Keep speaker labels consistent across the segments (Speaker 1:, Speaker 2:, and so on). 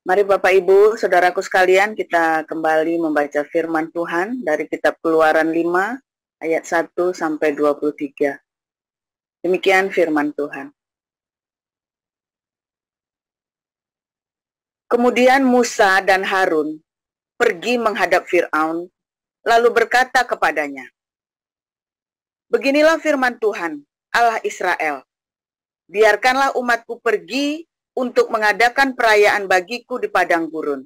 Speaker 1: Mari Bapak Ibu, Saudaraku sekalian, kita kembali membaca firman Tuhan dari kitab Keluaran 5 ayat 1 sampai 23. Demikian firman Tuhan. Kemudian Musa dan Harun pergi menghadap Fir'aun, lalu berkata kepadanya, "Beginilah firman Tuhan, Allah Israel, biarkanlah umatku pergi untuk mengadakan perayaan bagiku di padang gurun."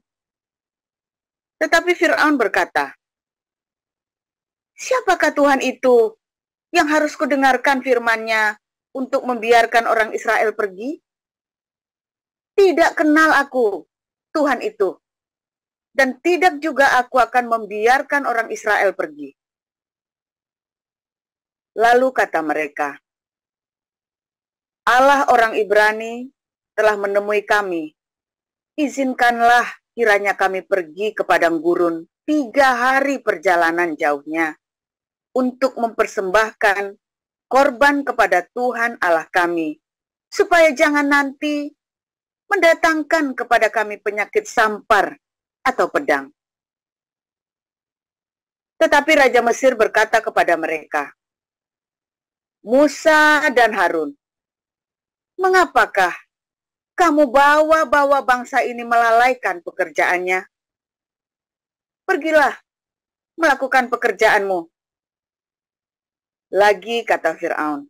Speaker 1: Tetapi Fir'aun berkata, "Siapakah Tuhan itu yang harus kudengarkan firman-Nya untuk membiarkan orang Israel pergi? Tidak kenal aku Tuhan itu, dan tidak juga aku akan membiarkan orang Israel pergi." Lalu kata mereka, "Allah orang Ibrani telah menemui kami. Izinkanlah kiranya kami pergi ke padang gurun 3 hari perjalanan jauhnya untuk mempersembahkan korban kepada Tuhan Allah kami, supaya jangan nanti mendatangkan kepada kami penyakit sampar atau pedang." Tetapi Raja Mesir berkata kepada mereka, "Musa dan Harun, mengapakah kamu bawa-bawa bangsa ini melalaikan pekerjaannya? Pergilah, melakukan pekerjaanmu." Lagi kata Fir'aun,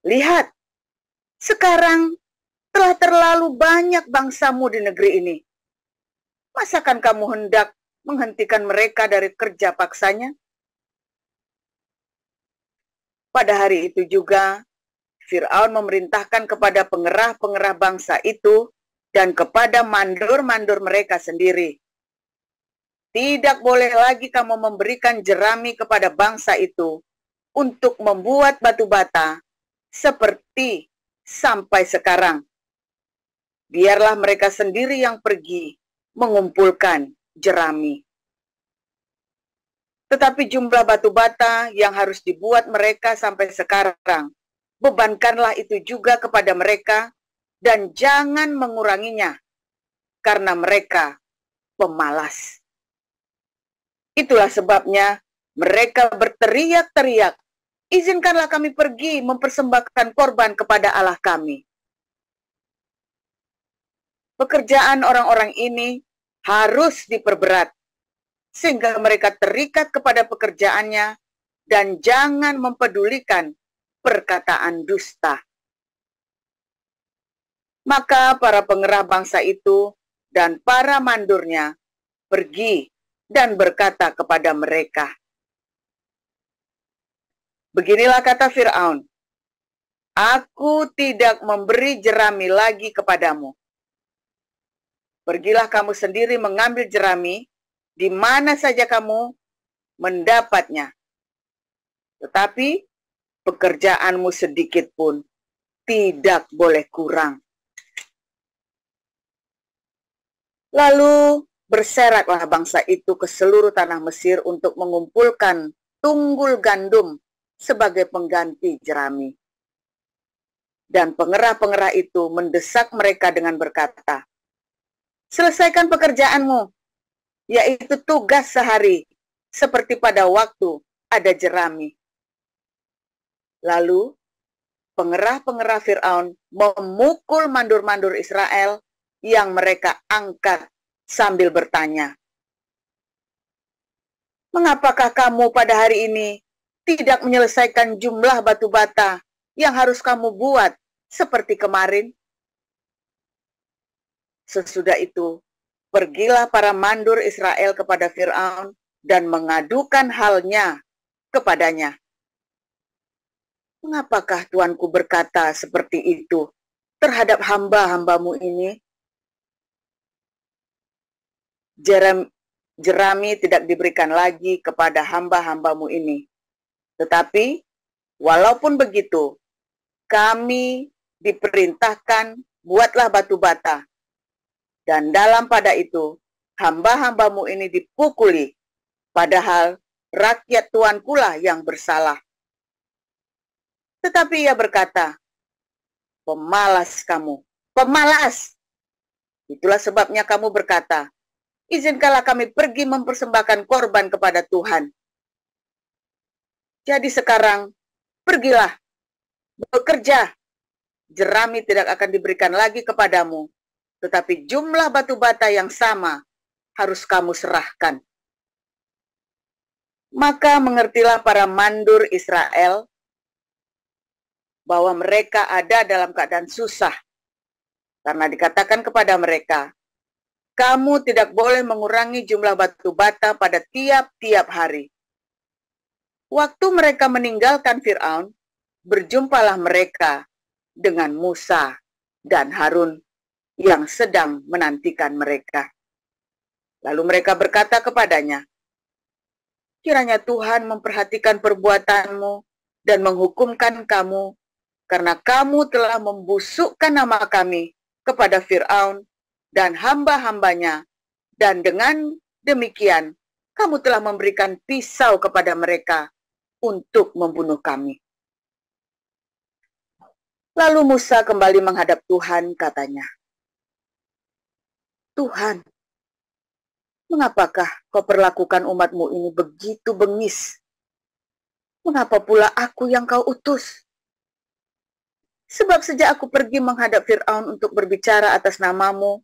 Speaker 1: "Lihat, sekarang telah terlalu banyak bangsamu di negeri ini. Masakan kamu hendak menghentikan mereka dari kerja paksanya?" Pada hari itu juga, Fir'aun memerintahkan kepada pengerah-pengerah bangsa itu dan kepada mandor-mandor mereka sendiri, "Tidak boleh lagi kamu memberikan jerami kepada bangsa itu untuk membuat batu bata seperti sampai sekarang. Biarlah mereka sendiri yang pergi mengumpulkan jerami. Tetapi jumlah batu bata yang harus dibuat mereka sampai sekarang, bebankanlah itu juga kepada mereka dan jangan menguranginya, karena mereka pemalas." Itulah sebabnya mereka berteriak-teriak, "Izinkanlah kami pergi mempersembahkan korban kepada Allah kami." Pekerjaan orang-orang ini harus diperberat, sehingga mereka terikat kepada pekerjaannya dan jangan mempedulikan perkataan dusta. Maka para pengerah bangsa itu dan para mandornya pergi dan berkata kepada mereka, "Beginilah kata Fir'aun, aku tidak memberi jerami lagi kepadamu. Pergilah kamu sendiri mengambil jerami di mana saja kamu mendapatnya. Tetapi pekerjaanmu sedikit pun tidak boleh kurang." Lalu berseraklah bangsa itu ke seluruh tanah Mesir untuk mengumpulkan tunggul gandum sebagai pengganti jerami. Dan pengerah-pengerah itu mendesak mereka dengan berkata, "Selesaikan pekerjaanmu, yaitu tugas sehari, seperti pada waktu ada jerami." Lalu pengerah-pengerah Fir'aun memukul mandor-mandor Israel yang mereka angkat sambil bertanya, "Mengapakah kamu pada hari ini tidak menyelesaikan jumlah batu bata yang harus kamu buat seperti kemarin?" Sesudah itu, pergilah para mandor Israel kepada Fir'aun dan mengadukan halnya kepadanya. "Mengapakah tuanku berkata seperti itu terhadap hamba-hambamu ini? Jerami tidak diberikan lagi kepada hamba-hambamu ini. Tetapi walaupun begitu, kami diperintahkan buatlah batu bata. Dan dalam pada itu, hamba-hambamu ini dipukuli, padahal rakyat tuankulah yang bersalah." Tetapi ia berkata, "Pemalas kamu, pemalas. Itulah sebabnya kamu berkata, izinkanlah kami pergi mempersembahkan korban kepada Tuhan. Jadi sekarang, pergilah, bekerja. Jerami tidak akan diberikan lagi kepadamu, tetapi jumlah batu bata yang sama harus kamu serahkan. Maka mengertilah para mandur Israel bahwa mereka ada dalam keadaan susah, karena dikatakan kepada mereka, kamu tidak boleh mengurangi jumlah batu bata pada tiap-tiap hari. Waktu mereka meninggalkan Fir'aun, berjumpalah mereka dengan Musa dan Harun yang sedang menantikan mereka. Lalu mereka berkata kepadanya, kiranya Tuhan memperhatikan perbuatanmu dan menghukumkan kamu, karena kamu telah membusukkan nama kami kepada Fir'aun dan hamba-hambanya, dan dengan demikian kamu telah memberikan pisau kepada mereka untuk membunuh kami. Lalu Musa kembali menghadap Tuhan, katanya, Tuhan, mengapakah kau perlakukan umatmu ini begitu bengis? Mengapa pula aku yang kau utus? Sebab sejak aku pergi menghadap Fir'aun untuk berbicara atas namamu,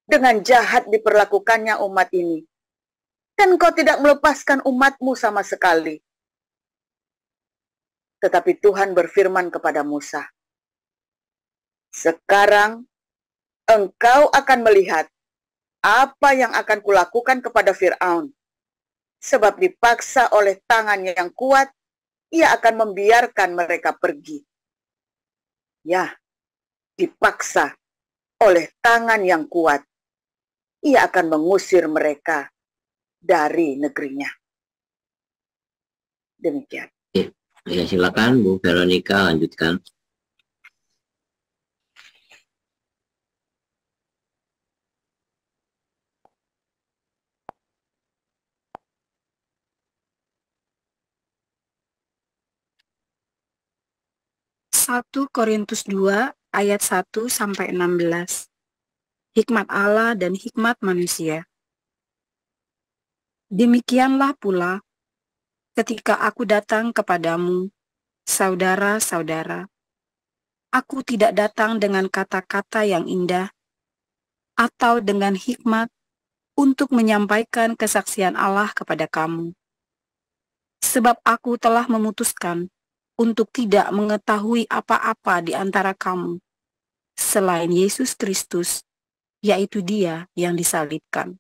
Speaker 1: dengan jahat diperlakukannya umat ini. Dan kau tidak melepaskan umatmu sama sekali. Tetapi Tuhan berfirman kepada Musa, sekarang engkau akan melihat apa yang akan kulakukan kepada Fir'aun. Sebab dipaksa oleh tangannya yang kuat, ia akan membiarkan mereka pergi. Ya, dipaksa oleh tangan yang kuat, ia akan mengusir mereka dari negerinya. Demikian.
Speaker 2: Ya, silakan Bu Veronica lanjutkan.
Speaker 3: Satu Korintus 2 ayat 1-16. Hikmat Allah dan hikmat manusia. Demikianlah pula ketika aku datang kepadamu, saudara-saudara, aku tidak datang dengan kata-kata yang indah atau dengan hikmat untuk menyampaikan kesaksian Allah kepada kamu. Sebab aku telah memutuskan untuk tidak mengetahui apa-apa di antara kamu selain Yesus Kristus, yaitu Dia yang disalibkan.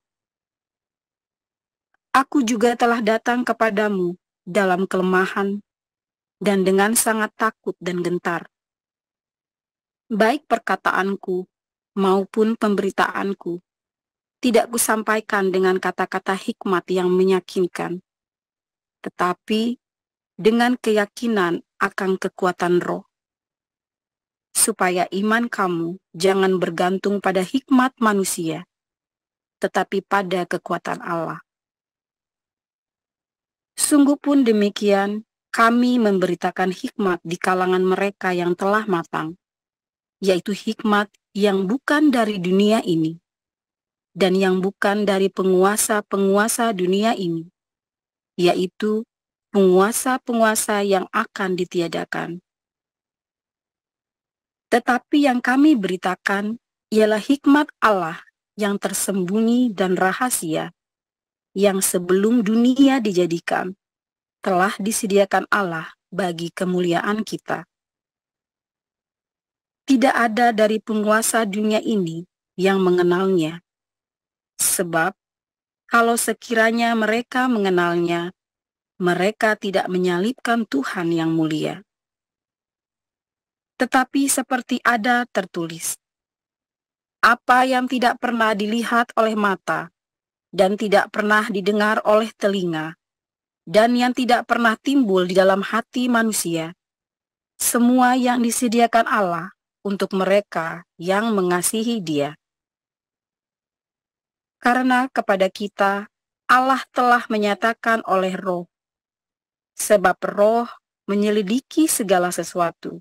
Speaker 3: Aku juga telah datang kepadamu dalam kelemahan dan dengan sangat takut dan gentar. Baik perkataanku maupun pemberitaanku tidak kusampaikan dengan kata-kata hikmat yang meyakinkan, tetapi dengan keyakinan akan kekuatan roh, supaya iman kamu jangan bergantung pada hikmat manusia, tetapi pada kekuatan Allah. Sungguh pun demikian, kami memberitakan hikmat di kalangan mereka yang telah matang, yaitu hikmat yang bukan dari dunia ini, dan yang bukan dari penguasa-penguasa dunia ini, yaitu penguasa-penguasa yang akan ditiadakan. Tetapi yang kami beritakan ialah hikmat Allah yang tersembunyi dan rahasia, yang sebelum dunia dijadikan, telah disediakan Allah bagi kemuliaan kita. Tidak ada dari penguasa dunia ini yang mengenalnya, sebab kalau sekiranya mereka mengenalnya, mereka tidak menyalibkan Tuhan yang mulia. Tetapi seperti ada tertulis, apa yang tidak pernah dilihat oleh mata, dan tidak pernah didengar oleh telinga, dan yang tidak pernah timbul di dalam hati manusia, semua yang disediakan Allah untuk mereka yang mengasihi Dia. Karena kepada kita Allah telah menyatakan oleh Roh, sebab Roh menyelidiki segala sesuatu,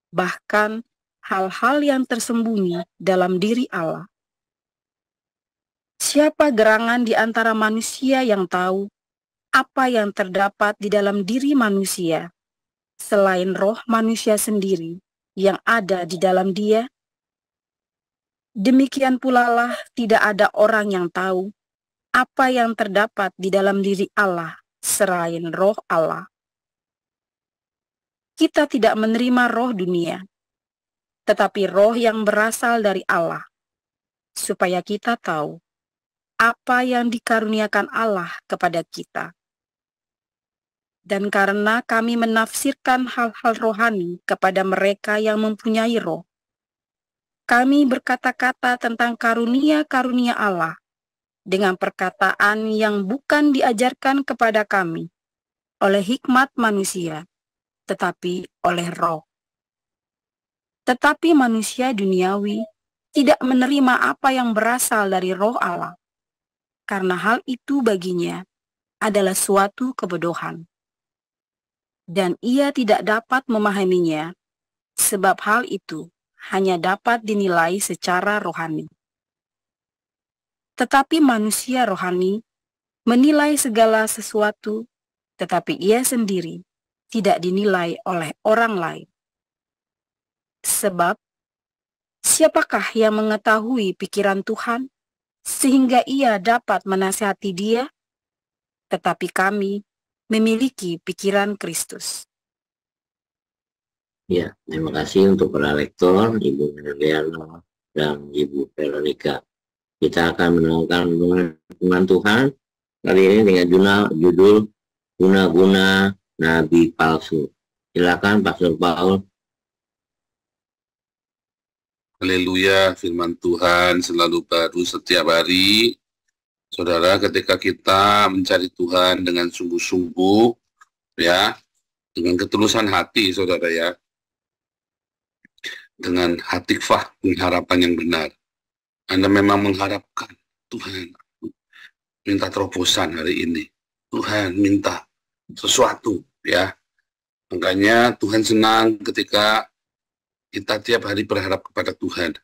Speaker 3: bahkan hal-hal yang tersembunyi dalam diri Allah. Siapa gerangan di antara manusia yang tahu apa yang terdapat di dalam diri manusia, selain roh manusia sendiri yang ada di dalam dia? Demikian pula lah tidak ada orang yang tahu apa yang terdapat di dalam diri Allah selain roh Allah. Kita tidak menerima roh dunia, tetapi roh yang berasal dari Allah, supaya kita tahu apa yang dikaruniakan Allah kepada kita. Dan karena kami menafsirkan hal-hal rohani kepada mereka yang mempunyai roh, kami berkata-kata tentang karunia-karunia Allah dengan perkataan yang bukan diajarkan kepada kami oleh hikmat manusia, tetapi oleh roh. Tetapi manusia duniawi tidak menerima apa yang berasal dari roh Allah, karena hal itu baginya adalah suatu kebodohan. Dan ia tidak dapat memahaminya, sebab hal itu hanya dapat dinilai secara rohani. Tetapi manusia rohani menilai segala sesuatu, tetapi ia sendiri tidak dinilai oleh orang lain. Sebab, siapakah yang mengetahui pikiran Tuhan, sehingga ia dapat menasihati dia? Tetapi kami memiliki pikiran Kristus.
Speaker 2: Ya, terima kasih untuk para lektor, Ibu Herliano dan Ibu Veronica. Kita akan mendengarkan firman Tuhan kali ini dengan judul Guna-guna Nabi Palsu. Silakan Pastor Paul.
Speaker 4: Haleluya, firman Tuhan selalu baru setiap hari. Saudara, ketika kita mencari Tuhan dengan sungguh-sungguh, ya, dengan ketulusan hati, saudara ya, dengan hati fah, pengharapan yang benar. Anda memang mengharapkan Tuhan minta terobosan hari ini. Tuhan minta sesuatu, ya. Makanya Tuhan senang ketika kita tiap hari berharap kepada Tuhan.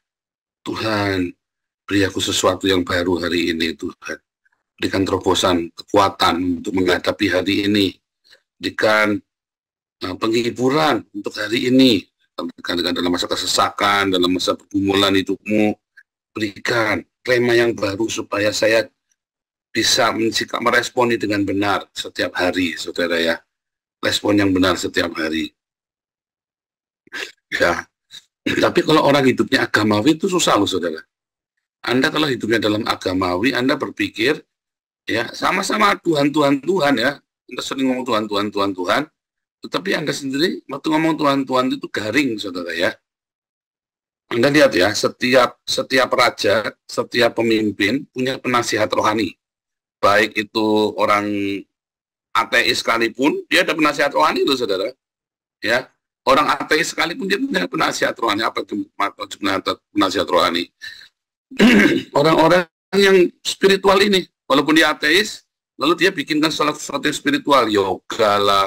Speaker 4: Tuhan, beri aku sesuatu yang baru hari ini, Tuhan. Berikan terobosan, kekuatan untuk menghadapi hari ini. Berikan penghiburan untuk hari ini. Dalam masa kesesakan, dalam masa pergumulan hidupmu, berikan rema yang baru supaya saya bisa meresponi dengan benar setiap hari, saudara ya. Respon yang benar setiap hari. Ya. Tapi kalau orang hidupnya agamawi itu susah loh, saudara. Anda kalau hidupnya dalam agamawi, Anda berpikir, ya sama-sama Tuhan ya. Anda sering ngomong Tuhan. Tetapi Anda sendiri, waktu ngomong Tuhan itu garing, saudara ya. Anda lihat ya, setiap raja, setiap pemimpin punya penasihat rohani. Baik itu orang ateis sekalipun, dia ada penasihat rohani loh, saudara. Ya, orang ateis sekalipun dia punya penasihat rohani. Apa itu penasihat rohani? Orang-orang yang spiritual ini, walaupun dia ateis, lalu dia bikinkan sesuatu yang spiritual, yoga lah,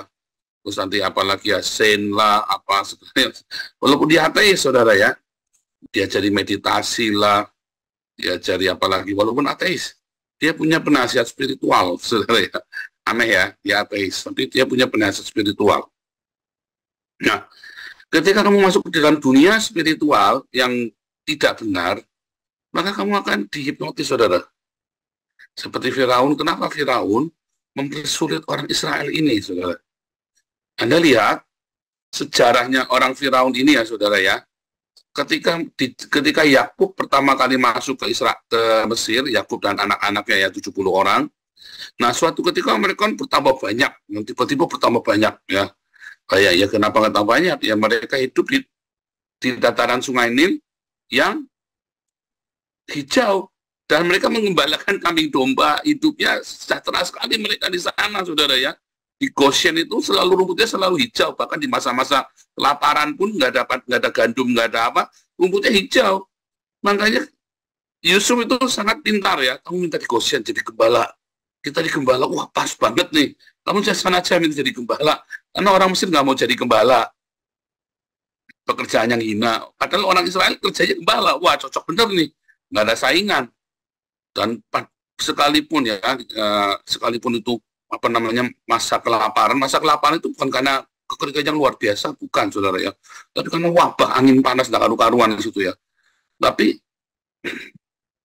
Speaker 4: terus nanti apalagi ya, zen lah, apa sebenarnya. Walaupun dia ateis, saudara ya, dia jadi meditasi lah, dia jadi apalagi, walaupun ateis, dia punya penasihat spiritual, saudara ya. Aneh ya, dia ateis, tapi dia punya penasihat spiritual. Nah, ketika kamu masuk ke dalam dunia spiritual yang tidak benar, maka kamu akan dihipnotis, saudara. Seperti Firaun, kenapa Firaun mempersulit orang Israel ini, saudara? Anda lihat sejarahnya orang Firaun ini ya, saudara ya. Ketika Yakub pertama kali masuk ke Mesir, Yakub dan anak-anaknya ya 70 orang. Nah, suatu ketika mereka bertambah banyak, tiba-tiba bertambah banyak ya. Kayak ya kenapa bertambah banyak? Ya mereka hidup di dataran Sungai Nil yang hijau dan mereka mengembalakan kambing domba, hidupnya sejahtera sekali mereka di sana, saudara ya. Di Goshen itu selalu rumputnya selalu hijau, bahkan di masa-masa kelaparan pun nggak ada gandum, nggak ada apa, rumputnya hijau. Makanya Yusuf itu sangat pintar ya. Kamu minta di Goshen jadi gembala, kita di gembala, wah pas banget nih. Kamu sana aja minta jadi gembala, karena orang Mesir nggak mau jadi gembala, pekerjaan yang hina. Padahal orang Israel kerjanya gembala, wah cocok bener nih, nggak ada saingan. Dan sekalipun ya, sekalipun itu apa namanya masa kelaparan itu bukan karena kekeringan yang luar biasa, bukan saudara ya, tapi karena wabah angin panas dan karu-karuan di situ ya. Tapi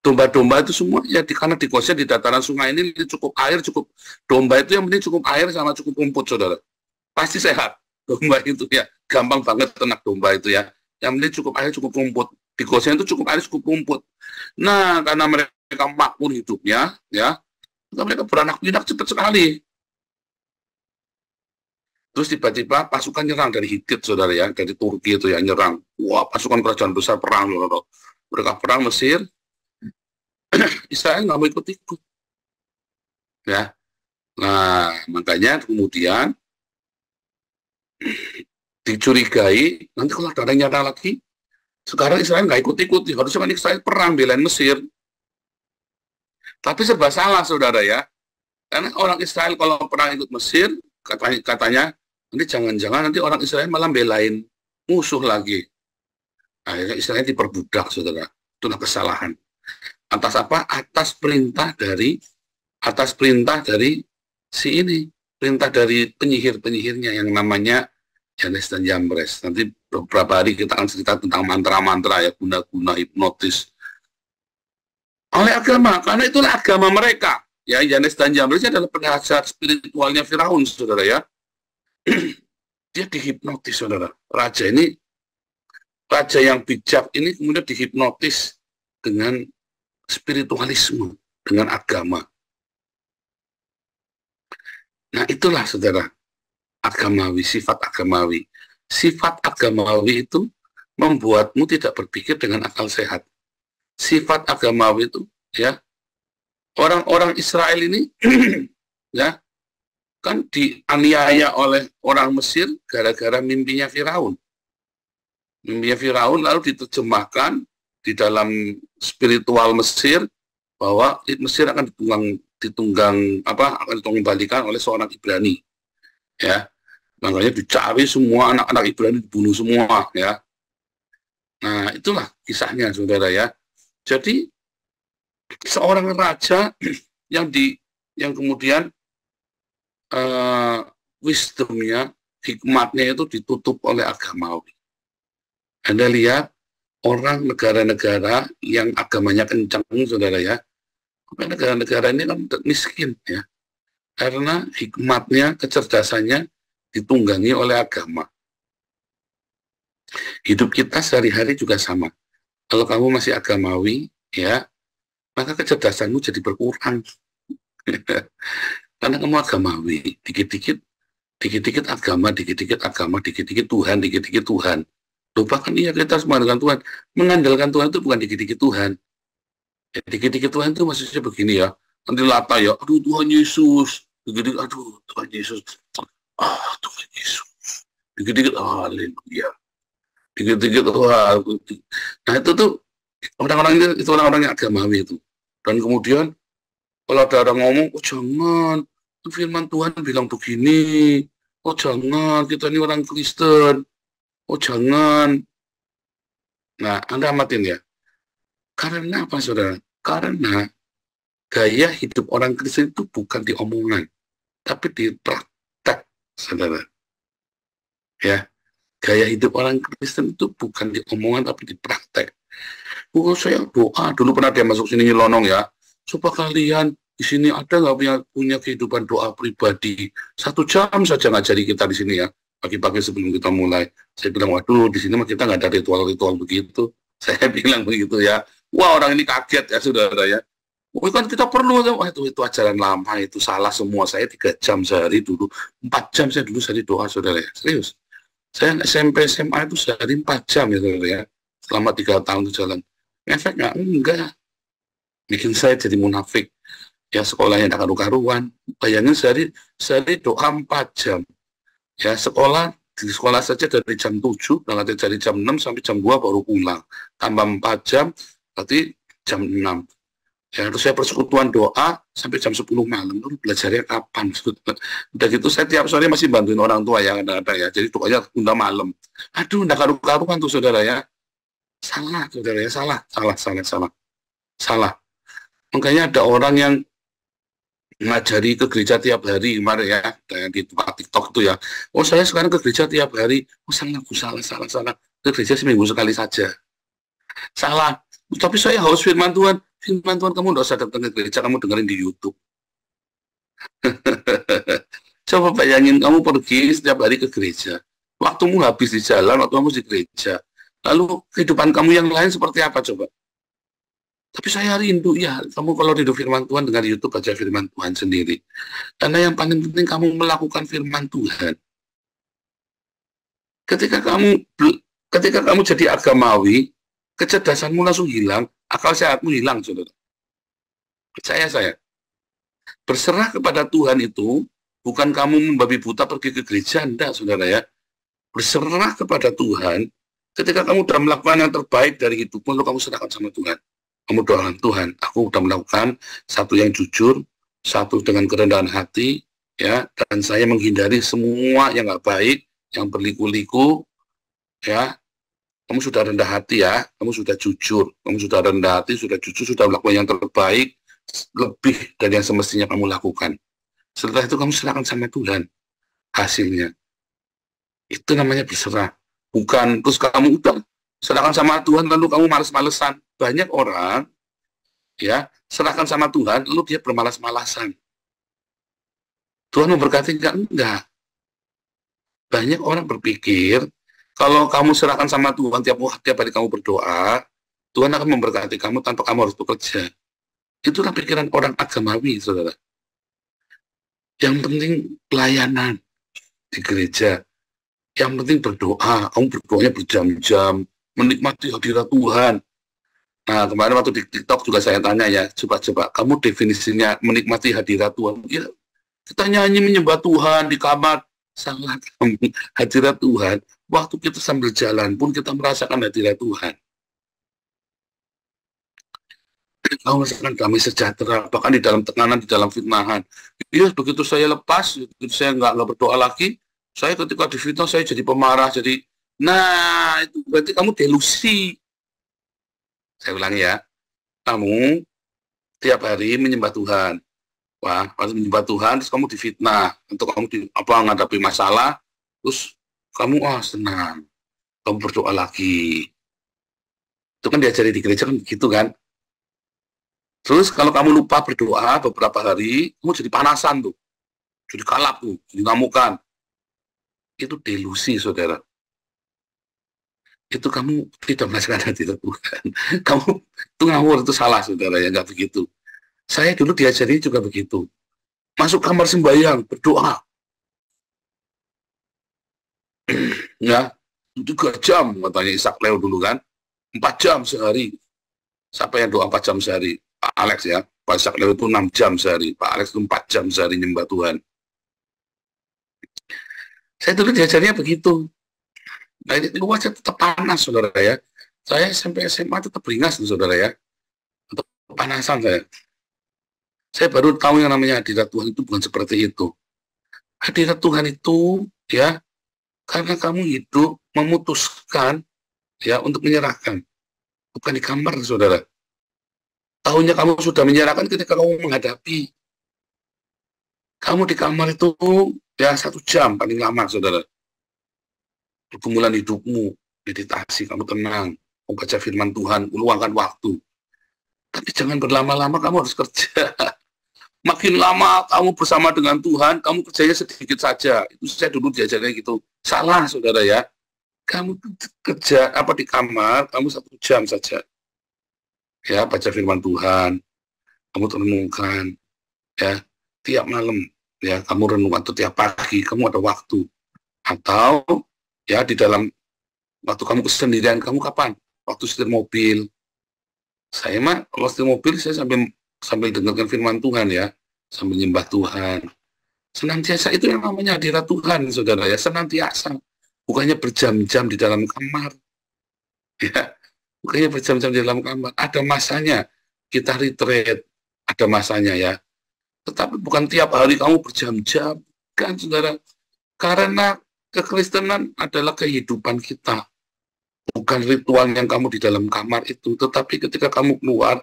Speaker 4: domba-domba itu semua ya karena dikosnya di dataran sungai ini cukup air, cukup domba itu yang penting cukup air sama cukup rumput saudara, pasti sehat domba itu ya, gampang banget ternak domba itu ya, yang penting cukup air cukup rumput, dikosnya itu cukup air cukup rumput. Nah karena mereka makmur hidupnya ya, mereka beranak pinak cepat sekali. Terus tiba-tiba pasukan nyerang dari Hitit saudara ya, dari Turki itu ya nyerang, wah pasukan kerajaan besar perang saudara. Mereka perang Mesir, Israel nggak mau ikut-ikut ya. Nah makanya kemudian dicurigai nanti kalau ada yang nyata lagi, sekarang Israel nggak ikut-ikut, harusnya kan Israel perang belain Mesir. Tapi serba salah saudara ya, karena orang Israel kalau perang ikut Mesir katanya nanti jangan-jangan nanti orang Israel malah belain musuh lagi. Akhirnya Israel diperbudak saudara, itulah kesalahan. Atas apa? Atas perintah dari si ini, perintah dari penyihir-penyihirnya yang namanya Janes dan Jambres. Nanti beberapa hari kita akan cerita tentang mantra-mantra ya, guna-guna hipnotis oleh agama, karena itulah agama mereka. Ya, Janes dan Jambres adalah penasihat spiritualnya Firaun, saudara ya. Dia dihipnotis, saudara. Raja yang bijak ini kemudian dihipnotis dengan spiritualisme, dengan agama. Nah, itulah, saudara, agamawi, sifat agamawi. Sifat agamawi itu membuatmu tidak berpikir dengan akal sehat. Sifat agamawi itu, ya, orang-orang Israel ini, ya, kan dianiaya oleh orang Mesir gara-gara mimpinya Firaun. Mimpinya Firaun lalu diterjemahkan di dalam spiritual Mesir bahwa Mesir akan dikembalikan oleh seorang Ibrani. Ya, makanya dicari semua anak-anak Ibrani, dibunuh semua. Ya, nah itulah kisahnya, saudara ya. Jadi seorang raja yang kemudian wisdomnya, hikmatnya itu ditutup oleh agamawi. Anda lihat orang negara-negara yang agamanya kencang, saudara ya, negara-negara ini kan miskin ya, karena hikmatnya, kecerdasannya ditunggangi oleh agama. Hidup kita sehari-hari juga sama. Kalau kamu masih agamawi, ya, maka kecerdasanmu jadi berkurang. Karena kamu agamawi, dikit-dikit agama, dikit-dikit agama, dikit-dikit Tuhan, dikit-dikit Tuhan. Lupakan iya kita harus mengandalkan Tuhan. Mengandalkan Tuhan itu bukan dikit-dikit Tuhan. Ya, dikit-dikit Tuhan itu maksudnya begini ya. Nanti lata ya, aduh Tuhan Yesus. Dikit-dikit, aduh Tuhan Yesus. Ah, Tuhan Yesus. Dikit-dikit, haleluya. Dikit-dikit, wah. Nah itu tuh orang-orang itu orang-orang yang agamawi itu. Dan kemudian kalau ada orang ngomong, oh jangan, firman Tuhan bilang begini. Oh jangan, kita ini orang Kristen. Oh jangan. Nah, Anda amatin ya. Karena apa, saudara? Karena gaya hidup orang Kristen itu bukan di omongan, tapi di praktek, saudara. Ya, gaya hidup orang Kristen itu bukan di omongan, tapi di praktek. Oh, saya doa. Dulu pernah dia masuk sini nyelonong ya. Coba kalian di sini ada nggak punya kehidupan doa pribadi? 1 jam saja ngajari kita di sini ya. Pagi-pagi sebelum kita mulai. Saya bilang, waduh, di sini mah kita nggak ada ritual-ritual begitu. Saya bilang begitu ya. Wah, orang ini kaget ya, saudara ya. Oh, kan kita perlu. Wah, itu ajaran lama, itu salah semua. Saya 3 jam sehari dulu. 4 jam saya dulu sehari doa, saudara ya. Serius. Saya SMP, SMA itu sehari 4 jam ya, saudara ya. Selama 3 tahun itu jalan. Efek nggak? Enggak. Bikin saya jadi munafik. Ya, sekolahnya tak karu-karuan. Bayangin sehari doa 4 jam. Ya, di sekolah saja dari jam 7, berangkat dari jam 6 sampai jam 2 baru pulang. Tambah 4 jam, berarti jam 6. Ya, terus saya persekutuan doa sampai jam 10 malam. Lalu belajarnya kapan? Udah gitu, saya tiap sore masih bantuin orang tua yang ada ya. Jadi doanya tunda malam. Aduh, nggak karu-karuan tuh, saudara ya. Salah, saudara ya. Salah. Makanya ada orang yang ngajari ke gereja tiap hari kemarin ya, di tempat TikTok itu ya. Oh, saya sekarang ke gereja tiap hari. Oh, salah. Ke gereja seminggu sekali saja. Salah. Tapi saya harus firman Tuhan. Firman Tuhan kamu nggak usah datang ke gereja, kamu dengerin di YouTube. Coba bayangin kamu pergi setiap hari ke gereja. Waktumu habis di jalan, waktu kamu di gereja. Lalu kehidupan kamu yang lain seperti apa coba? Tapi saya rindu, ya, kamu kalau rindu firman Tuhan dengan YouTube, baca firman Tuhan sendiri. Karena yang paling penting kamu melakukan firman Tuhan. Ketika kamu jadi agamawi, kecerdasanmu langsung hilang, akal sehatmu hilang, saudara. Percaya saya. Berserah kepada Tuhan itu, bukan kamu membabi buta pergi ke gereja, enggak, saudara ya. Berserah kepada Tuhan, ketika kamu sudah melakukan yang terbaik dari hidupmu, lalu kamu serahkan sama Tuhan. Kamu doakan Tuhan, aku sudah melakukan satu yang jujur, satu dengan kerendahan hati, ya, dan saya menghindari semua yang nggak baik, yang berliku-liku, ya. Kamu sudah rendah hati ya, kamu sudah jujur, kamu sudah rendah hati, sudah jujur, sudah melakukan yang terbaik, lebih dari yang semestinya kamu lakukan. Setelah itu kamu serahkan sama Tuhan hasilnya. Itu namanya berserah. Bukan terus kamu udah serahkan sama Tuhan lalu kamu males-malesan. Banyak orang ya serahkan sama Tuhan lalu dia bermalas-malasan. Tuhan memberkati enggak. Banyak orang berpikir kalau kamu serahkan sama Tuhan tiap hari kamu berdoa, Tuhan akan memberkati kamu tanpa kamu harus bekerja. Itulah pikiran orang agamawi, saudara. Yang penting pelayanan di gereja. Yang penting berdoa. Kamu berdoanya berjam-jam, menikmati hadirat Tuhan. Nah, kemarin waktu di TikTok juga saya tanya ya, coba kamu definisinya menikmati hadirat Tuhan. Ya, kita nyanyi menyembah Tuhan di kamar, salah kamu. Hadirat Tuhan, waktu kita sambil jalan pun kita merasakan hadirat Tuhan. Kamu merasakan damai sejahtera, bahkan di dalam tekanan, di dalam fitnahan. Iya, begitu saya lepas, begitu saya nggak berdoa lagi, saya ketika difitnah saya jadi pemarah, nah itu berarti kamu delusi. Saya ulangi ya, kamu tiap hari menyembah Tuhan. Wah, pas menyembah Tuhan, terus kamu difitnah, untuk kamu menghadapi masalah, terus kamu senang, kamu berdoa lagi. Itu kan diajari di gereja kan begitu kan. Terus kalau kamu lupa berdoa beberapa hari, kamu jadi panasan tuh, jadi kalap tuh, jadi ngamukan. Itu delusi, saudara. Itu kamu tidak merasakan hadirat Tuhan. Kamu itu ngawur, itu salah, saudara, ya nggak begitu. Saya dulu diajari juga begitu. Masuk kamar sembahyang, berdoa. Ya, 3 jam katanya Ishak Leo dulu kan. 4 jam sehari. Siapa yang doa 4 jam sehari? Pak Alex ya. Pak Ishak Leo itu 6 jam sehari. Pak Alex itu 4 jam sehari nyembah Tuhan. Saya dulu diajarnya begitu. Nah, ini wajah tetap panas, saudara ya. Saya sampai SMA tetap beringas, saudara ya. Tetap panasan saya. Saya baru tahu yang namanya hadirat Tuhan itu bukan seperti itu. Hadirat Tuhan itu, ya, karena kamu hidup memutuskan, ya, untuk menyerahkan. Bukan di kamar, saudara. Tahunya kamu sudah menyerahkan ketika kamu menghadapi. Kamu di kamar itu, ya, 1 jam paling lama, saudara. Pergumulan hidupmu, meditasi, kamu tenang, membaca firman Tuhan, luangkan waktu. Tapi jangan berlama-lama, kamu harus kerja. Makin lama kamu bersama dengan Tuhan, kamu kerjanya sedikit saja. Itu saya dulu diajarnya gitu. Salah, saudara ya. Kamu kerja di kamar, kamu 1 jam saja. Ya, baca firman Tuhan, kamu renungkan, ya, tiap malam, ya, kamu renungkan, atau tiap pagi, kamu ada waktu. Atau ya di dalam waktu kamu kesendirian, kamu kapan? Waktu setir mobil. Saya mah kalau setir mobil saya sambil dengarkan firman Tuhan ya, sambil nyembah Tuhan. Senantiasa itu yang namanya hadirat Tuhan, saudara ya, senantiasa. Bukannya berjam-jam di dalam kamar. Ya, bukannya berjam-jam di dalam kamar. Ada masanya kita retreat, ada masanya ya. Tetapi bukan tiap hari kamu berjam-jam, kan, saudara. Karena kekristenan adalah kehidupan kita. Bukan ritual yang kamu di dalam kamar itu, tetapi ketika kamu keluar,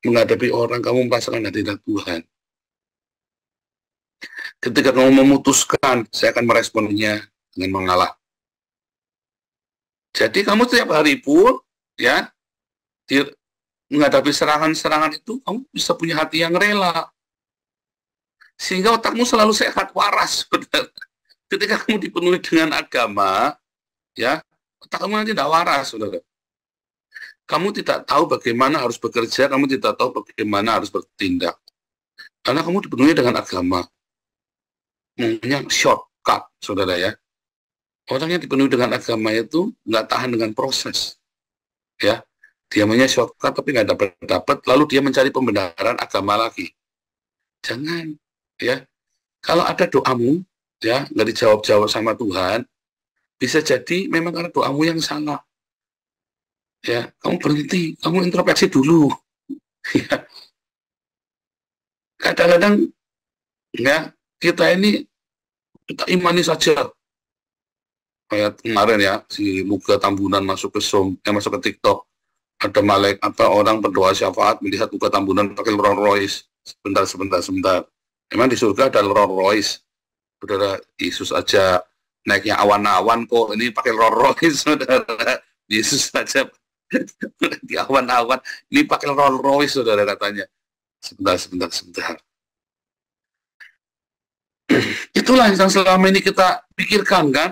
Speaker 4: menghadapi orang, kamu merasakan hadirat Tuhan. Ketika kamu memutuskan, saya akan meresponnya dengan mengalah. Jadi kamu setiap hari pun, ya, menghadapi serangan-serangan itu, kamu bisa punya hati yang rela. Sehingga otakmu selalu sehat, waras. Ketika kamu dipenuhi dengan agama, ya, otak kamu nanti tidak waras, saudara. Kamu tidak tahu bagaimana harus bekerja, kamu tidak tahu bagaimana harus bertindak. Karena kamu dipenuhi dengan agama. Maunya shortcut, saudara ya. Orang yang dipenuhi dengan agama itu nggak tahan dengan proses. Ya, dia maunya shortcut tapi nggak dapat, lalu dia mencari pembenaran agama lagi. Jangan, ya. Kalau ada doamu, ya, nggak dijawab-jawab sama Tuhan, bisa jadi memang karena doamu yang salah. Ya, kamu berhenti, kamu introspeksi dulu. Ya. Kadang-kadang, ya, kita imani saja. Kayak kemarin ya, si Luka Tambunan masuk ke Zoom, masuk ke TikTok. Ada orang berdoa syafaat melihat Luka Tambunan pakai Rolls Royce. Sebentar. Memang di surga ada Rolls Royce. Saudara, Yesus aja naiknya awan-awan kok, ini pakai Rolls Royce, saudara. Yesus aja di awan-awan, ini pakai Rolls Royce, saudara, katanya. Sebentar. Itulah yang selama ini kita pikirkan, kan?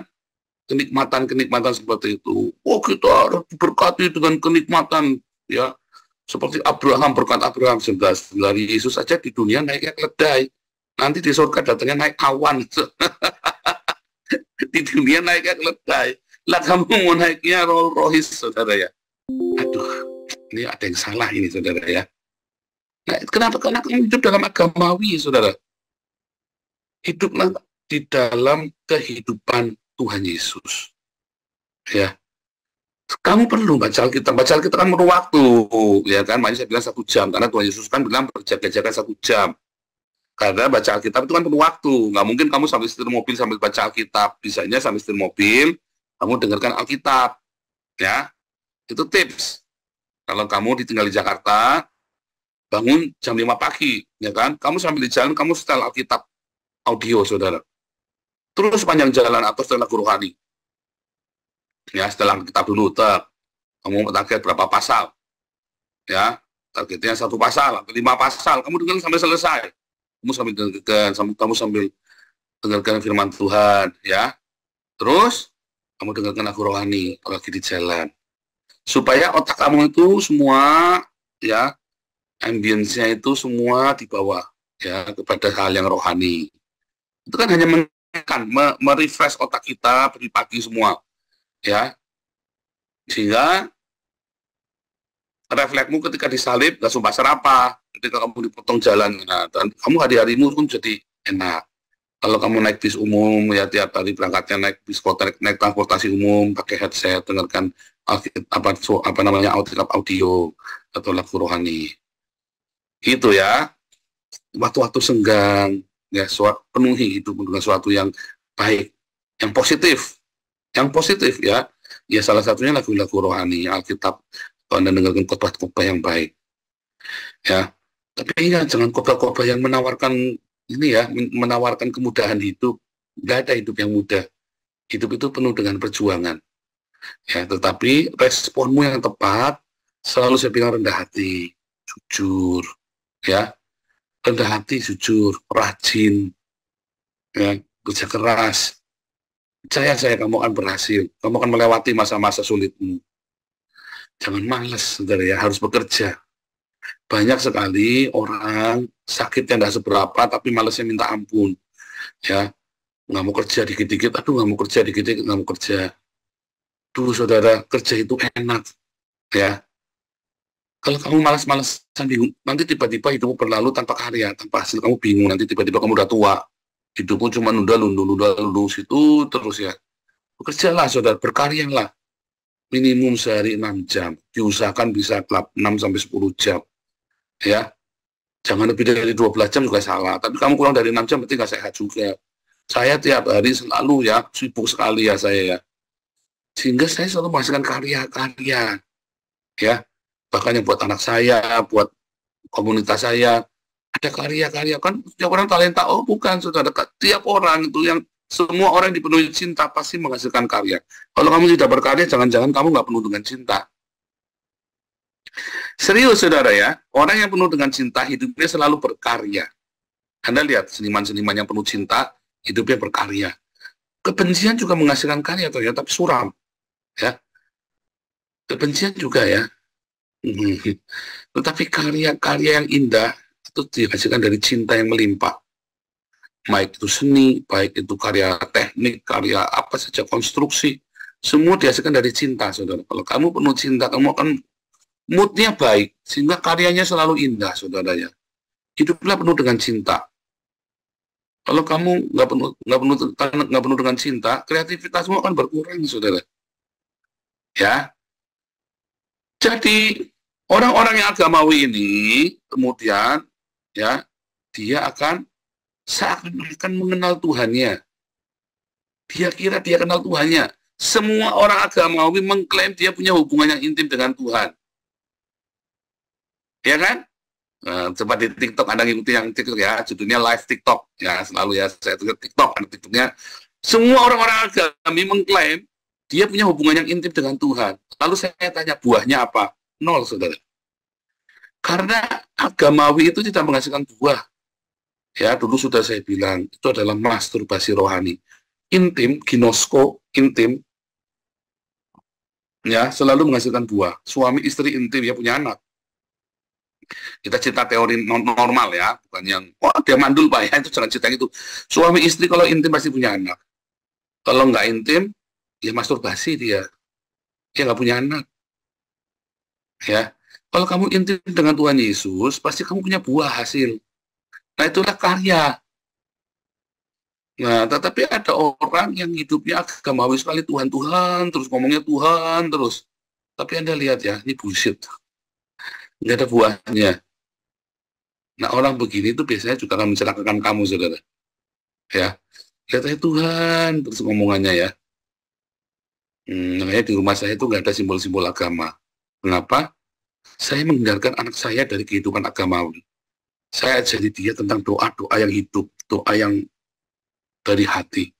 Speaker 4: Kenikmatan seperti itu. Oh, kita harus diberkati dengan kenikmatan, ya. Seperti Abraham, berkat Abraham. Sebentar, Yesus aja di dunia naiknya keledai. Nanti di surga datangnya naik awan. Di dunia naiknya keledai. Lah kamu mau naiknya Rolls Royce, saudara ya. Aduh, ini ada yang salah ini, saudara ya. Nah, kenapa? Karena kamu hidup dalam agamawi, saudara. Hiduplah di dalam kehidupan Tuhan Yesus. Ya. Kamu perlu baca Alkitab. Baca Alkitab kan perlu waktu, ya kan? Makanya saya bilang 1 jam, karena Tuhan Yesus kan bilang berjaga-jaga 1 jam. Karena baca Alkitab itu kan perlu waktu. Nggak mungkin kamu sambil setir mobil sambil baca Alkitab. Bisanya sambil setir mobil, kamu dengarkan Alkitab. Ya. Itu tips. Kalau kamu ditinggal di Jakarta, bangun jam 5 pagi, ya kan? Kamu sambil di jalan, kamu setel Alkitab audio, saudara. Terus sepanjang jalan atau setelah lagu rohani. Ya, setelah Alkitab dulu, kamu target berapa pasal. Ya, targetnya 1 pasal, atau 5 pasal. Kamu dengar sampai selesai. Kamu sambil dengarkan firman Tuhan, ya. Terus, kamu dengarkan lagu rohani, lagi di jalan. Supaya otak kamu itu semua, ya, ambience-nya itu semua dibawa, ya, kepada hal yang rohani. Itu kan hanya merefresh otak kita pagi-pagi semua, ya. Sehingga refleksmu ketika disalib gak sumpah serapah, ketika kamu dipotong jalan, nah, dan kamu hari-harimu pun jadi enak. Kalau kamu naik bis umum, ya tiap hari berangkatnya naik bis kota, naik transportasi umum, pakai headset, dengarkan Alkitab audio atau lagu rohani. Gitu ya. Waktu-waktu senggang, ya, penuhi hidup dengan sesuatu yang baik, yang positif, ya. Ya salah satunya lagu-lagu rohani, Alkitab. Kalau Anda dengarkan khotbah-khotbah yang baik, ya. Tapi ingat, jangan khotbah-khotbah yang menawarkan ini ya, menawarkan kemudahan hidup. Nggak ada hidup yang mudah. Hidup itu penuh dengan perjuangan. Ya, tetapi responmu yang tepat selalu saya bilang rendah hati, jujur, ya. Rendah hati, jujur, rajin, ya, kerja keras. Percaya saya, kamu akan berhasil. Kamu akan melewati masa-masa sulitmu. Jangan malas, saudara ya, harus bekerja. Banyak sekali orang sakitnya tidak seberapa, tapi malasnya minta ampun. Ya, nggak mau kerja dikit-dikit, nggak mau kerja dikit-dikit, nggak mau kerja. Duh, saudara, kerja itu enak. Ya, kalau kamu malas-malasan bingung, nanti tiba-tiba hidupmu berlalu tanpa karya, tanpa hasil, kamu bingung, nanti tiba-tiba kamu udah tua. Hidupmu cuma nunda-lundu situ terus ya. Bekerjalah, saudara, berkaryalah. Minimum sehari 6 jam. Diusahakan bisa 6-10 jam. Ya, jangan lebih dari 12 jam juga salah. Tapi kamu kurang dari 6 jam berarti nggak sehat juga. Saya tiap hari selalu ya, sibuk sekali ya saya ya. Sehingga saya selalu menghasilkan karya-karya. Ya, bahkan yang buat anak saya, buat komunitas saya ada karya-karya, kan setiap orang talenta. Oh bukan, saudara, tiap orang itu yang semua orang yang dipenuhi cinta pasti menghasilkan karya. Kalau kamu tidak berkarya, jangan-jangan kamu nggak penuh dengan cinta. Serius, saudara ya, orang yang penuh dengan cinta hidupnya selalu berkarya. Anda lihat seniman-seniman yang penuh cinta hidupnya berkarya. Kebencian juga menghasilkan karya, tapi suram, ya. Kebencian juga ya. Tetapi karya-karya yang indah itu dihasilkan dari cinta yang melimpah. Baik itu seni, baik itu karya teknik, karya apa saja, konstruksi, semua dihasilkan dari cinta, saudara. Kalau kamu penuh cinta, kamu akan moodnya baik, sehingga karyanya selalu indah, saudara ya. Hiduplah penuh dengan cinta. Kalau kamu nggak penuh dengan cinta, kreativitasmu akan berkurang, saudara. Ya. Jadi orang-orang yang agamawi ini kemudian ya dia akan seakan-akan mengenal Tuhannya. Dia kira dia kenal Tuhannya. Semua orang agamawi mengklaim dia punya hubungan yang intim dengan Tuhan. Ya kan? Coba di TikTok Anda ngikuti yang TikTok ya, judulnya live TikTok. Ya, selalu ya saya tulis TikTok, ada TikToknya. Semua orang-orang agamawi mengklaim dia punya hubungan yang intim dengan Tuhan. Lalu saya tanya, buahnya apa? Nol, saudara. Karena agamawi itu tidak menghasilkan buah. Ya, dulu sudah saya bilang, itu adalah masturbasi rohani. Intim, ginosko, intim, ya, selalu menghasilkan buah. Suami istri intim, ya punya anak. Kita cerita teori normal ya, bukan yang, wah dia mandul Pak ya, itu jangan cerita itu. Suami istri kalau intim pasti punya anak. Kalau nggak intim, ya masturbasi dia. Dia nggak punya anak. Ya, kalau kamu intim dengan Tuhan Yesus, pasti kamu punya buah hasil. Nah, itulah karya. Nah, tetapi ada orang yang hidupnya agamawi sekali, Tuhan, terus ngomongnya Tuhan, terus. Tapi Anda lihat ya, ini bullshit. Nggak ada buahnya. Nah, orang begini itu biasanya juga akan mencelakakan kamu, saudara. Ya, lihat aja Tuhan, terus ngomongannya ya. Makanya di rumah saya itu nggak ada simbol-simbol agama. Kenapa? Saya menghindarkan anak saya dari kehidupan agamawi. Saya ajari dia tentang doa-doa yang hidup, doa yang dari hati.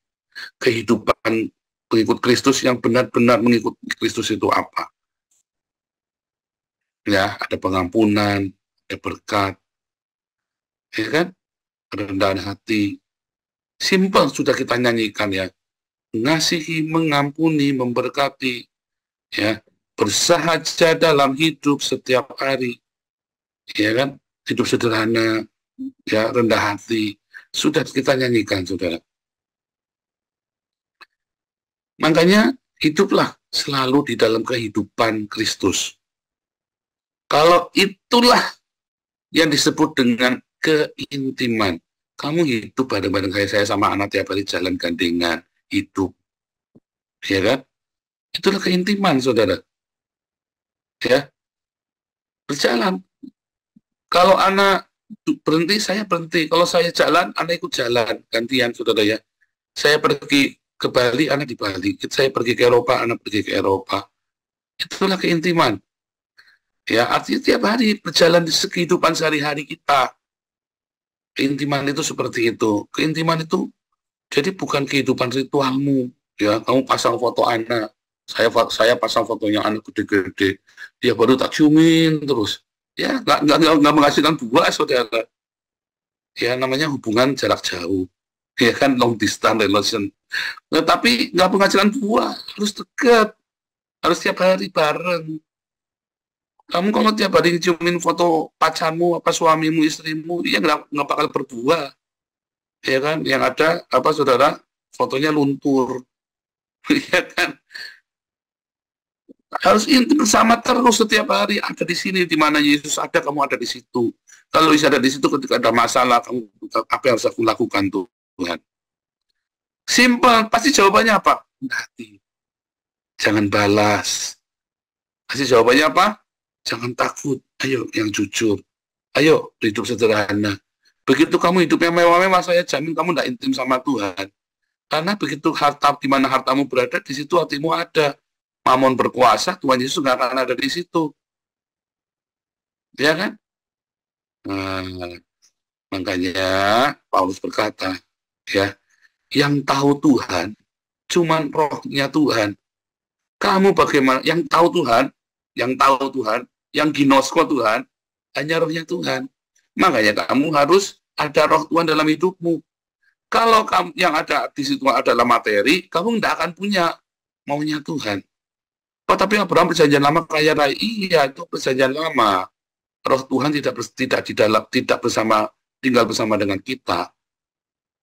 Speaker 4: Kehidupan pengikut Kristus yang benar-benar mengikut Kristus itu apa? Ya, ada pengampunan, ada berkat, ya kan? Kerendahan hati. Simpel sudah kita nyanyikan ya. Mengasihi, mengampuni, memberkati, ya, bersahaja dalam hidup setiap hari, ya kan? Hidup sederhana, ya, rendah hati, sudah kita nyanyikan, saudara. Makanya hiduplah selalu di dalam kehidupan Kristus. Kalau itulah yang disebut dengan keintiman. Kamu hidup bareng-bareng saya sama anak tiap hari jalan gandengan, hidup. Ya kan? Itulah keintiman, saudara. Ya. Berjalan. Kalau anak berhenti, saya berhenti. Kalau saya jalan, anak ikut jalan. Gantian, saudara ya. Saya pergi ke Bali, anak di Bali. Saya pergi ke Eropa, anak pergi ke Eropa. Itulah keintiman. Ya, artinya tiap hari berjalan di kehidupan sehari-hari kita. Keintiman itu seperti itu. Keintiman itu jadi bukan kehidupan ritualmu. Ya, kamu pasang foto anak. Saya pasang fotonya anak gede-gede. Dia baru tak ciumin terus. Ya, nggak menghasilkan buah, saudara. Ya, namanya hubungan jarak jauh. Ya kan, long distance relation. Nah, tapi nggak menghasilkan buah. Harus dekat. Harus tiap hari bareng. Kamu kalau tiap hari ciumin foto pacarmu, apa suamimu, istrimu, ya nggak bakal berbuah. Ya kan, yang ada, apa saudara, fotonya luntur. Ya kan. Harus intim bersama terus setiap hari, ada di sini, di mana Yesus ada, kamu ada di situ. Kalau Yesus ada di situ, ketika ada masalah, kamu apa yang harus aku lakukan tuh, Tuhan? Simpel, pasti jawabannya apa? Hati. Jangan balas. Pasti jawabannya apa? Jangan takut, ayo yang jujur. Ayo hidup sederhana. Begitu kamu hidupnya mewah-mewah, saya jamin kamu tidak intim sama Tuhan. Karena begitu harta, di mana hartamu berada, di situ hatimu ada. Mamon berkuasa, Tuhan Yesus nggak akan ada di situ. Ya kan? Nah, makanya Paulus berkata, ya, yang tahu Tuhan cuman rohnya Tuhan. Kamu bagaimana? Yang tahu Tuhan, yang ginosko Tuhan, hanya rohnya Tuhan. Makanya kamu harus ada roh Tuhan dalam hidupmu. Kalau kamu yang ada di situ adalah materi, kamu tidak akan punya maunya Tuhan. Oh, tapi Abraham perjanjian lama kaya raya. Iya, itu perjanjian lama. Roh Tuhan tidak tinggal bersama dengan kita.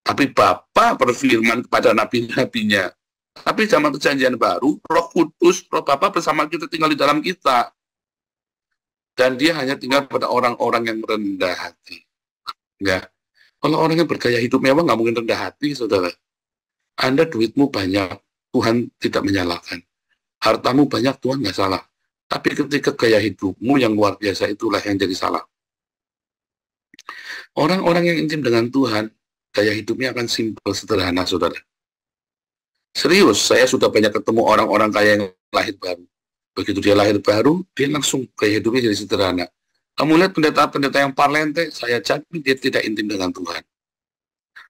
Speaker 4: Tapi Bapa berfirman kepada nabi-nabinya. Tapi zaman perjanjian baru, Roh Kudus, Roh Bapa bersama kita, tinggal di dalam kita. Dan dia hanya tinggal pada orang-orang yang rendah hati. Enggak. Kalau orang yang bergaya hidup mewah nggak mungkin rendah hati, saudara. Anda duitmu banyak, Tuhan tidak menyalahkan. Hartamu banyak, Tuhan nggak salah. Tapi ketika gaya hidupmu yang luar biasa, itulah yang jadi salah. Orang-orang yang intim dengan Tuhan, gaya hidupnya akan simpel, sederhana, saudara. Serius, saya sudah banyak ketemu orang-orang kaya yang lahir baru. Begitu dia lahir baru, dia langsung gaya hidupnya jadi sederhana. Kamu lihat pendeta-pendeta yang parlente, saya jamin dia tidak intim dengan Tuhan.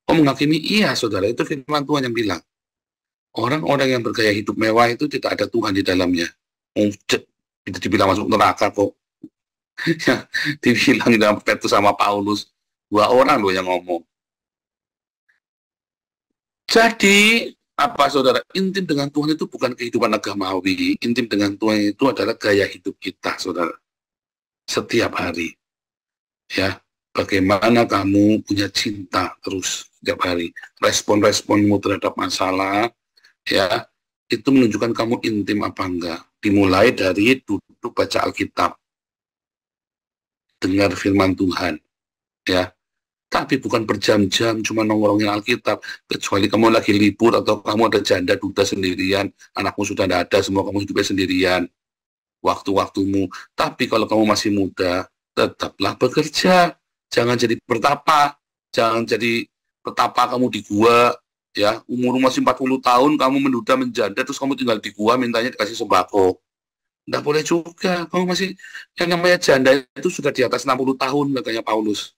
Speaker 4: Kamu menghakimi, iya saudara, itu firman Tuhan yang bilang. Orang-orang yang bergaya hidup mewah itu tidak ada Tuhan di dalamnya. Itu dibilang masuk neraka kok. Dibilang dalam Petrus sama Paulus, 2 orang loh yang ngomong. Jadi, apa saudara, intim dengan Tuhan itu bukan kehidupan agamawi. Intim dengan Tuhan itu adalah gaya hidup kita, saudara. Setiap hari. Ya, bagaimana kamu punya cinta terus setiap hari. Respon-responmu terhadap masalah, ya, itu menunjukkan kamu intim apa enggak. Dimulai dari duduk baca Alkitab. Dengar firman Tuhan. Ya. Tapi bukan berjam-jam cuma nongkrongin Alkitab, kecuali kamu lagi libur atau kamu ada janda duda sendirian, anakmu sudah tidak ada, semua kamu hidupnya sendirian, waktu-waktumu. Tapi kalau kamu masih muda, tetaplah bekerja, jangan jadi pertapa, jangan jadi petapa kamu di gua, ya, umur masih 40 tahun, kamu menduda menjanda, terus kamu tinggal di gua, mintanya dikasih sembako. Tidak boleh juga, kamu masih, yang namanya janda itu sudah di atas 60 tahun, katanya Paulus.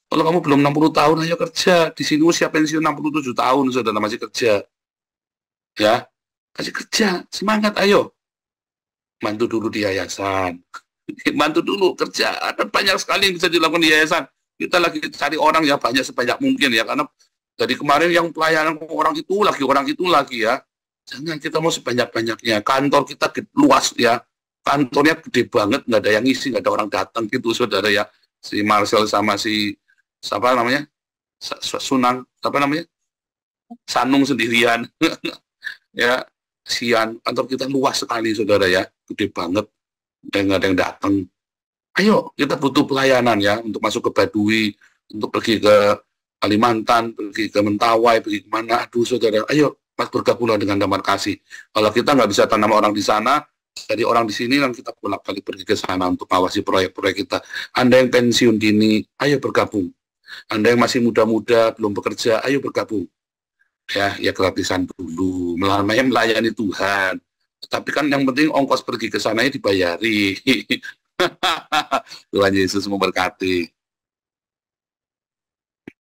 Speaker 4: Kalau kamu belum 60 tahun, ayo kerja. Di sini usia pensiun 67 tahun, saudara masih kerja. Ya, masih kerja. Semangat, ayo. Bantu dulu di yayasan. Bantu dulu, kerja. Ada banyak sekali yang bisa dilakukan di yayasan. Kita lagi cari orang ya banyak sebanyak mungkin ya. Karena dari kemarin yang pelayanan orang itu lagi ya. Jangan, kita mau sebanyak-banyaknya. Kantor kita luas ya. Kantornya gede banget, nggak ada yang ngisi, nggak ada orang datang gitu, saudara ya. Si Marcel sama si siapa namanya, Sanung sendirian. Ya, kasihan, kantor kita luas sekali, saudara ya, gede banget, dan nggak ada yang datang. Ayo, kita butuh pelayanan ya, untuk masuk ke Baduy, untuk pergi ke Kalimantan, pergi ke Mentawai, pergi kemana, aduh saudara, ayo, bergabunglah dengan Damar Kasih. Kalau kita nggak bisa tanam orang di sana, jadi orang di sini, dan kita bolak-balik pergi ke sana untuk mengawasi proyek-proyek kita. Anda yang pensiun dini, ayo bergabung. Anda yang masih muda-muda, belum bekerja, ayo bergabung. Ya gratisan dulu, melayani Tuhan. Tapi kan yang penting ongkos pergi ke sana dibayari. Tuhan Yesus memberkati.